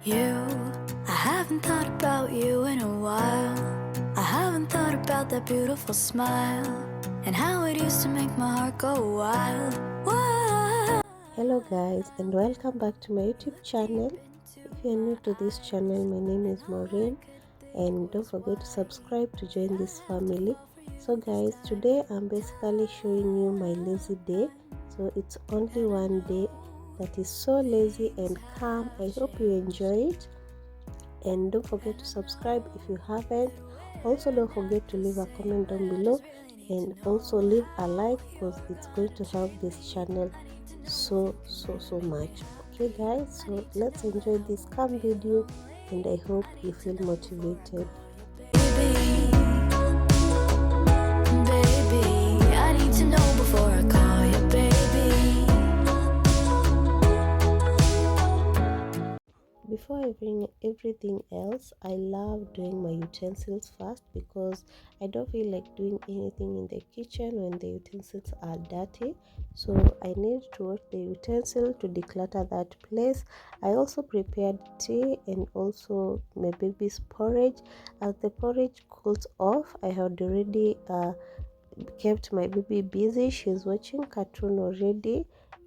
You, I haven't thought about you in a while. I haven't thought about that beautiful smile and how it used to make my heart go wild. Wild. Hello guys, and welcome back to my YouTube channel. If you're new to this channel, my name is Maureen, and don't forget to subscribe to join this family. So guys, today I'm basically showing you my lazy day. So it's only one day that is so lazy and calm. I hope you enjoy it, and don't forget to subscribe if you haven't. Also, don't forget to leave a comment down below, and also leave a like because it's going to help this channel so much. Okay guys, so let's enjoy this calm video, and I hope you feel motivated. Baby, I need to know before I call you baby. Before everything else, I love doing my utensils first because I don't feel like doing anything in the kitchen when the utensils are dirty. So I need to wash the utensil to declutter that place. I also prepared tea and also my baby's porridge. As the porridge cools off, I had already kept my baby busy. She's watching cartoon already,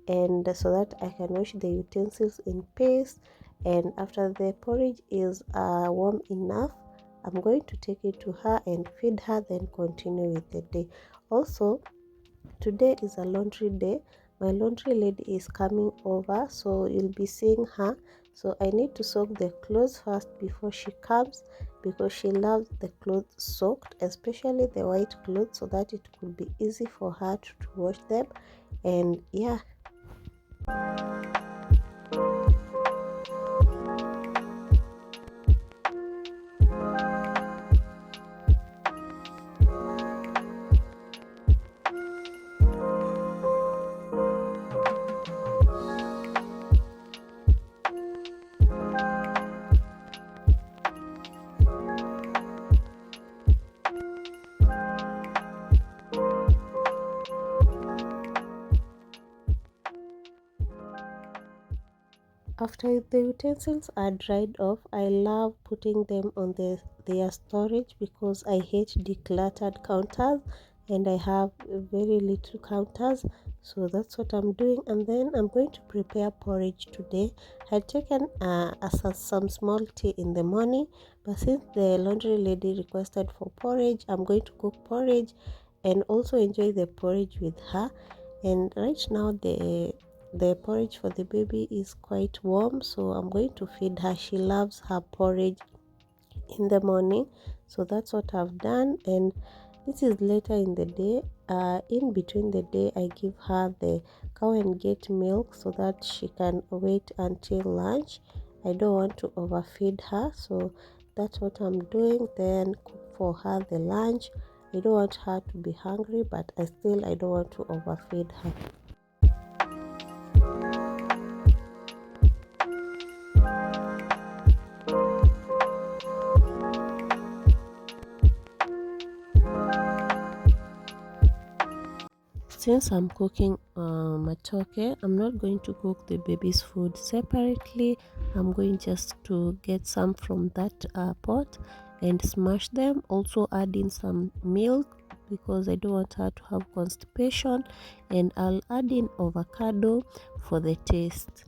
and so that I can wash the utensils in peace. And after the porridge is warm enough, I'm going to take it to her and feed her, then continue with the day. Also, today is a laundry day. My laundry lady is coming over, so you'll be seeing her. So I need to soak the clothes first before she comes, because she loves the clothes soaked, especially the white clothes, so that it could be easy for her to wash them. And yeah. After the utensils are dried off, I love putting them on their storage because I hate decluttered counters, and I have very little counters. So that's what I'm doing, and then I'm going to prepare porridge today. I had taken some small tea in the morning, but since the laundry lady requested for porridge, I'm going to cook porridge and also enjoy the porridge with her. And right now the porridge for the baby is quite warm, so I'm going to feed her. She loves her porridge in the morning, so that's what I've done. And this is later in the day. In between the day, I give her the cow and get milk so that she can wait until lunch. I don't want to overfeed her, so that's what I'm doing. Then cook for her the lunch. I don't want her to be hungry, but I don't want to overfeed her. Since I'm cooking matoke, I'm not going to cook the baby's food separately. I'm going just to get some from that pot and smash them. Also add in some milk because I don't want her to have constipation, and I'll add in avocado for the taste.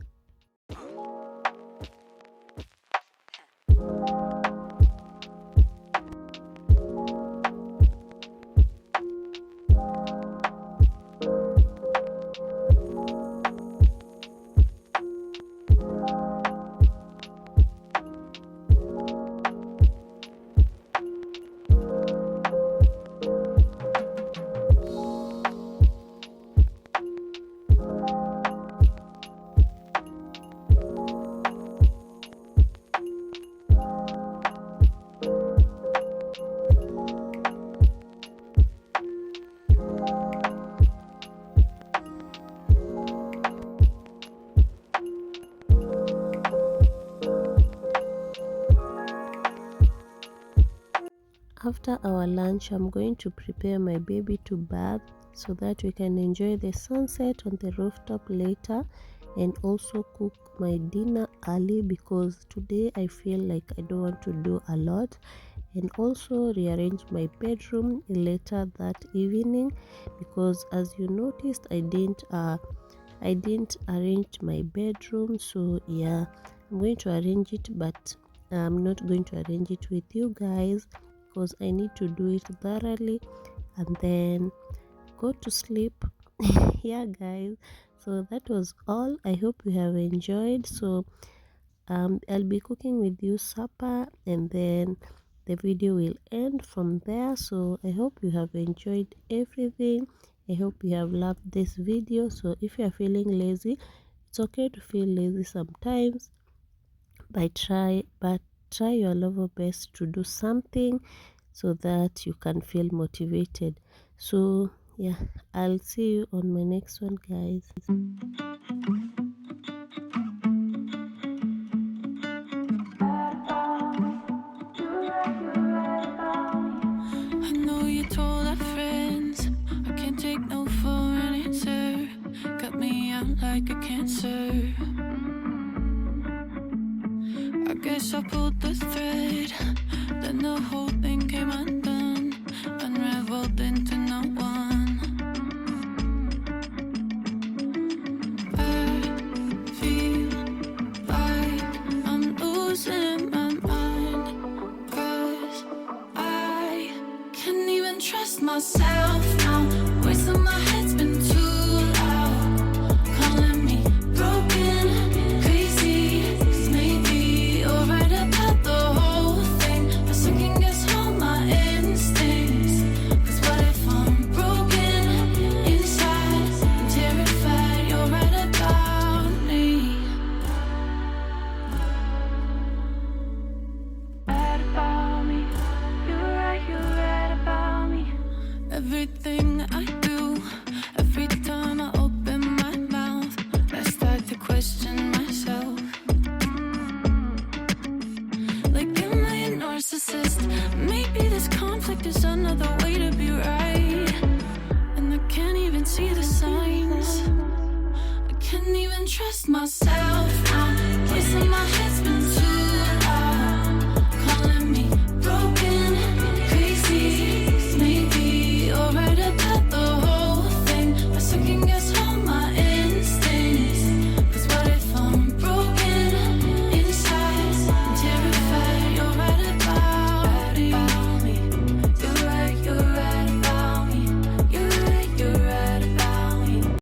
After our lunch, I'm going to prepare my baby to bath so that we can enjoy the sunset on the rooftop later. and also cook my dinner early because today I feel like I don't want to do a lot, and also rearrange my bedroom later that evening because as you noticed I didn't arrange my bedroom. So yeah, I'm going to arrange it, but I'm not going to arrange it with you guys because I need to do it thoroughly and then go to sleep. Yeah guys, so that was all. I hope you have enjoyed. So I'll be cooking with you supper and then the video will end from there. So I hope you have enjoyed everything. I hope you have loved this video. So if you are feeling lazy, it's okay to feel lazy sometimes, but try your level best to do something so that you can feel motivated. So yeah, I'll see you on my next one guys. I know you told our friends I can't take no for an answer. Got me out like a cancer. I guess I pulled the thread, then the whole thing came undone, unraveled into no one. I feel like I'm losing my mind, 'cause I can't even trust myself now. Voice in my head's been too loud, calling me broken, crazy. 'Cause maybe you're right about the whole thing. I second guess all my instincts. 'Cause what if I'm broken inside? I'm terrified you're right about me. Right about me. You're right about me. Everything I do, every time I open my mouth, I start to question myself. Like, am I a narcissist? Maybe this conflict is another way to be right. And I can't even see the signs. I can't even trust myself now. Voice in my head's been too loud, calling me broken, crazy. 'Cause maybe you're right about the whole thing. I second guess